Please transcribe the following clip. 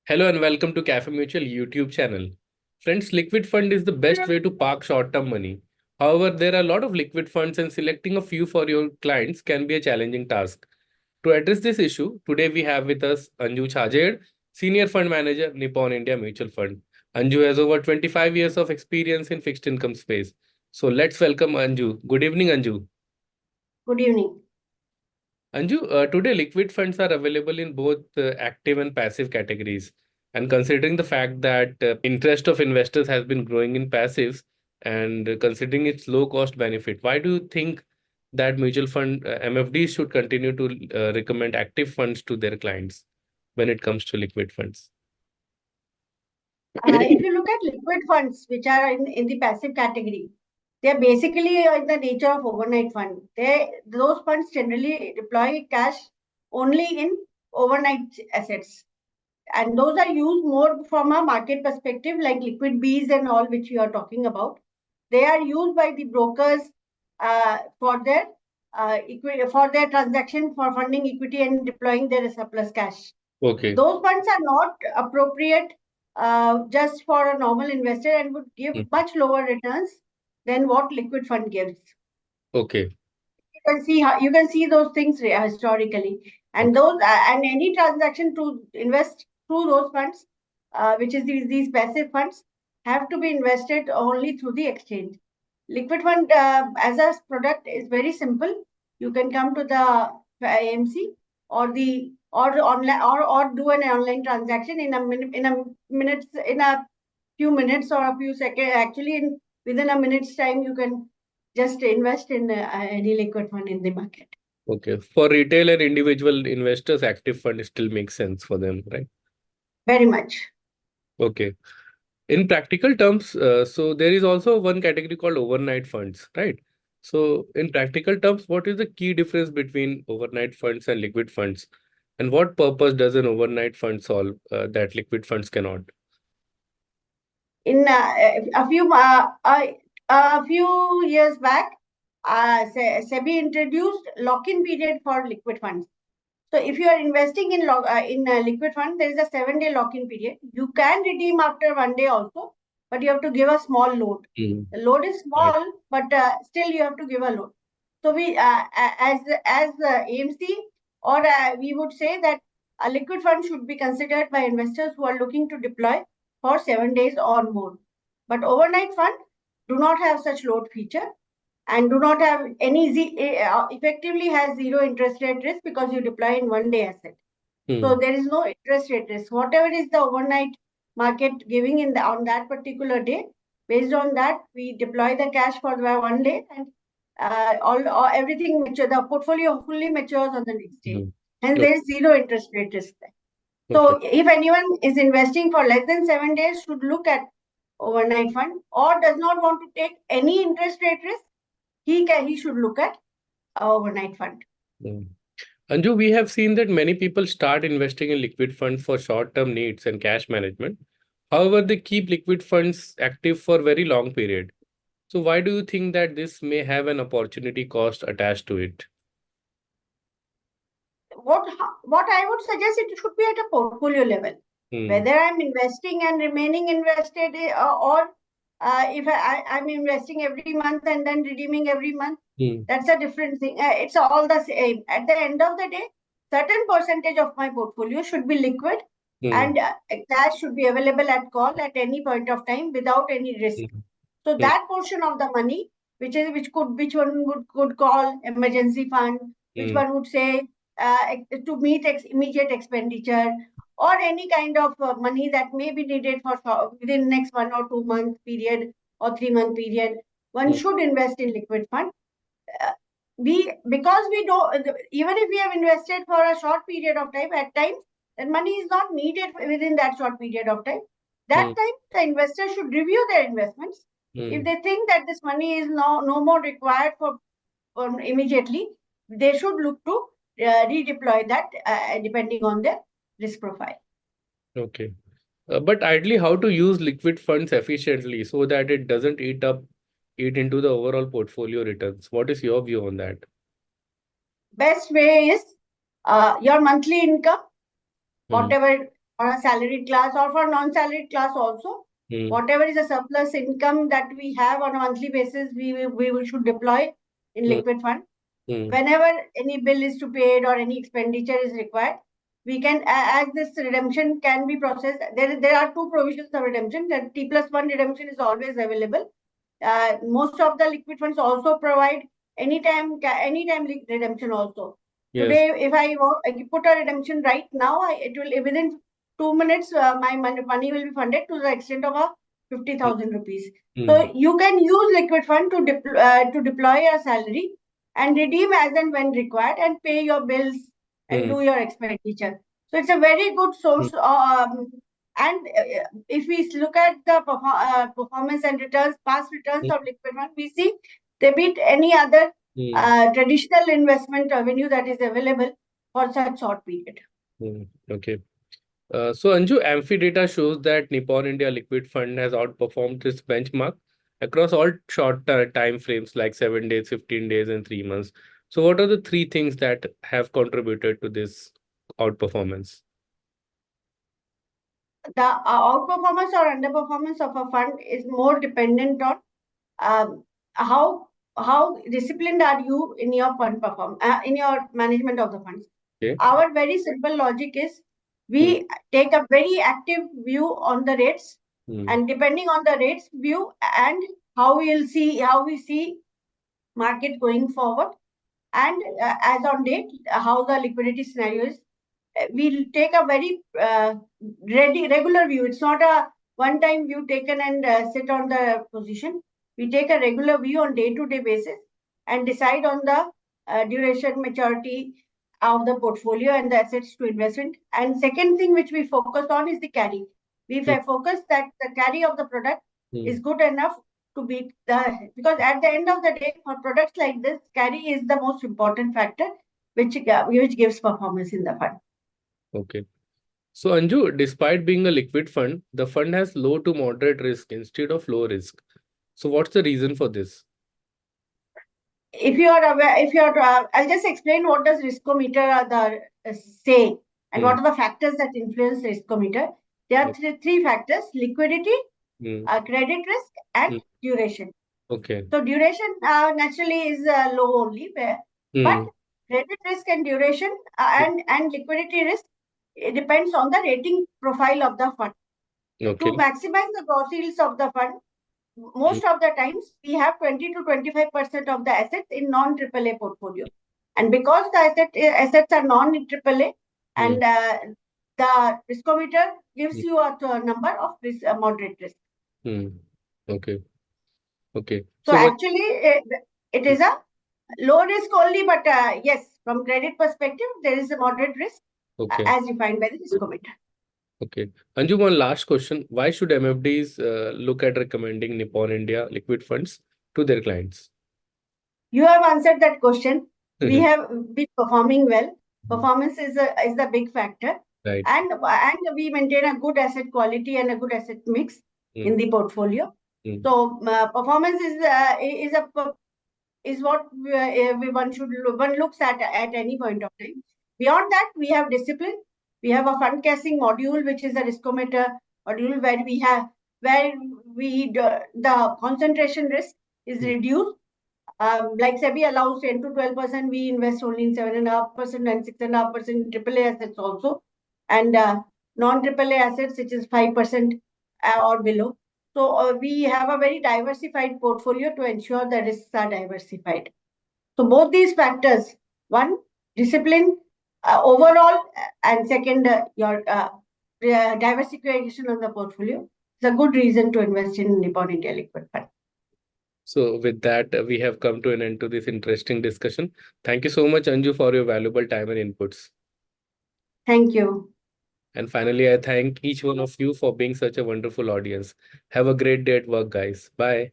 Hello and welcome to Cafe Mutual YouTube channel. Friends, liquid fund is the best way to park short-term money. However, there are a lot of liquid funds and selecting a few for your clients can be a challenging task. To address this issue, today we have with us Anju Chhajer, Senior Fund Manager, Nippon India Mutual Fund. Anju has over 25 years of experience in fixed income space. So let's welcome Anju. Good evening, Anju. Good evening. Anju, today liquid funds are available in both active and passive categories. And considering the fact that interest of investors has been growing in passives and considering its low cost benefit, why do you think that mutual fund MFDs should continue to recommend active funds to their clients when it comes to liquid funds? If you look at liquid funds, which are in the passive category, they are basically in the nature of overnight fund. Those funds generally deploy cash only in overnight assets. And those are used more from a market perspective, like liquid Bs and all, which you are talking about. They are used by the brokers for their transaction for funding equity and deploying their surplus cash. Okay. Those funds are not appropriate just for a normal investor and would give much lower returns than what liquid fund gives. Okay. You can see those things historically, and Okay. and any transaction to invest through those funds, which is these passive funds, have to be invested only through the exchange. Liquid fund as a product is very simple. You can come to the AMC or the or online or do an online transaction in a few minutes or a few seconds. Actually, in within a minute's time, you can just invest in any liquid fund in the market. Okay. For retail and individual investors, active fund still makes sense for them, right? Very much. Okay. In practical terms, so there is also one category called overnight funds, right? So in practical terms, what is the key difference between overnight funds and liquid funds? And what purpose does an overnight fund solve that liquid funds cannot? In a few years back, SEBI introduced lock-in period for liquid funds. So if you are investing in a liquid fund, there is a 7-day lock-in period. You can redeem after 1 day also, but you have to give a small load. Mm. The load is Right. small, but still you have to give a load. So as AMC, or we would say that a liquid fund should be considered by investors who are looking to deploy for 7 days or more. But overnight fund do not have such load feature and do not have effectively has zero interest rate risk because you deploy in 1 day asset. So Mm. there is no interest rate risk. Whatever is the overnight market giving on that particular day, based on that we deploy the cash for 1 day, and all everything the portfolio fully matures on the next day, Mm. and Okay. there is zero interest rate risk there. Okay. So if anyone is investing for less than 7 days, should look at overnight fund, or does not want to take any interest rate risk, he should look at overnight fund. Mm. Anju, we have seen that many people start investing in liquid funds for short-term needs and cash management. However, they keep liquid funds active for very long period. So why do you think that this may have an opportunity cost attached to it? What I would suggest, it should be at a portfolio level. Hmm. Whether I'm investing and remaining invested, or if I'm investing every month and then redeeming every month, Hmm. that's a different thing. It's all the same. At the end of the day, certain percentage of my portfolio should be liquid, Hmm. and cash should be available at call at any point of time without any risk. Hmm. So Hmm. that portion of the money, which one could call emergency fund, which Hmm. one would say to meet immediate expenditure, or any kind of money that may be needed for within next 1 or 2 month period or 3 month period, one Hmm. should invest in liquid fund. Uh, we Because we don't, even if we have invested for a short period of time, at times that money is not needed within that short period of time. That Hmm. time the investor should review their investments. If Hmm. they think that this money is no more required for immediately, they should look to redeploy that depending on their risk profile. Okay. But ideally, how to use liquid funds efficiently so that it doesn't eat into the overall portfolio returns? What is your view on that? Best way is your monthly income, Hmm. whatever. for a salaried class or for non-salaried class also. Hmm. Whatever is a surplus income that we have on a monthly basis, we should deploy in Hmm. liquid fund. Hmm. Whenever any bill is to paid or any expenditure is required, we can, as this redemption can be processed, there are two provisions of redemption. That T+1 redemption is always available. Most of the liquid funds also provide anytime redemption also. Yes. Today, if I put a redemption right now, it will within 2 minutes, my money will be funded to the extent of a 50,000 rupees. Hmm. So you can use liquid fund to deploy your salary and redeem as and when required and pay your bills and Hmm. do your expenditure. So it's a very good Hmm. source. And if we look at the performance and returns, past returns Hmm. of liquid fund, we see they beat any other Hmm. traditional investment revenue that is available for such short period. Hmm. Okay. So Anju, Amphi data shows that Nippon India Liquid Fund has outperformed this benchmark across all short time frames like 7 days, 15 days, and 3 months. So what are the three things that have contributed to this outperformance? The outperformance or underperformance of a fund is more dependent on um, how disciplined are you in your in your management of the funds. Okay. Our very simple logic is Hmm. we take a very active view on the rates, Hmm. and depending on the rates view and how we see market going forward, and as on date how the liquidity scenario is, we'll take a very regular view. It's not a one time view taken and sit on the position. We take a regular view on day to day basis and decide on the duration, maturity of the portfolio and the assets to invest in. And second thing which we focus on is the carry. We Hmm. focus that the carry of the product Hmm. is good enough to beat the, because at the end of the day for products like this, carry is the most important factor which gives performance in the fund. Okay. So Anju, despite being a liquid fund, the fund has low to moderate risk instead of low risk. So what's the reason for this? If you are aware, if you are, I'll just explain what does riskometer say and Hmm. what are the factors that influence riskometer. There are three factors: liquidity, Hmm. credit risk, and Hmm. duration. Okay. So duration naturally is low only, but Hmm. credit risk and duration and liquidity risk, it depends on the rating profile of the fund. To Okay. maximize the gross yields of the fund, Hmm. most of the times we have 20 to 25% of the assets in non AAA portfolio. And because the assets are non AAA, Hmm. and the riskometer Hmm. gives you a number of moderate risk. Hmm. Okay. Okay. So So what? actually, it is a low risk only, but yes, from credit perspective, there is a moderate risk Okay. as defined by the riskometer. Okay. Anju, one last question. Why should MFDs look at recommending Nippon India liquid funds to their clients? You have answered that question. We have been performing well. Performance is the big factor, Right. and we maintain a good asset quality and a good asset mix Hmm. in the portfolio. Hmm. So performance is what one looks at any point of time. Beyond that, we have discipline. We have a fund casing module, which is a riskometer module where the concentration risk is Hmm. reduced. Like SEBI allows 10 to 12%, we invest only in 7.5% and 6.5% in AAA assets also, and non AAA assets, which is 5% or below. So we have a very diversified portfolio to ensure the risks are diversified. So both these factors, one, discipline overall, and second, your diversification of the portfolio, is a good reason to invest in Nippon India Liquid Fund. So with that, we have come to an end to this interesting discussion. Thank you so much, Anju, for your valuable time and inputs. Thank you. And finally, I thank each one of you for being such a wonderful audience. Have a great day at work, guys. Bye.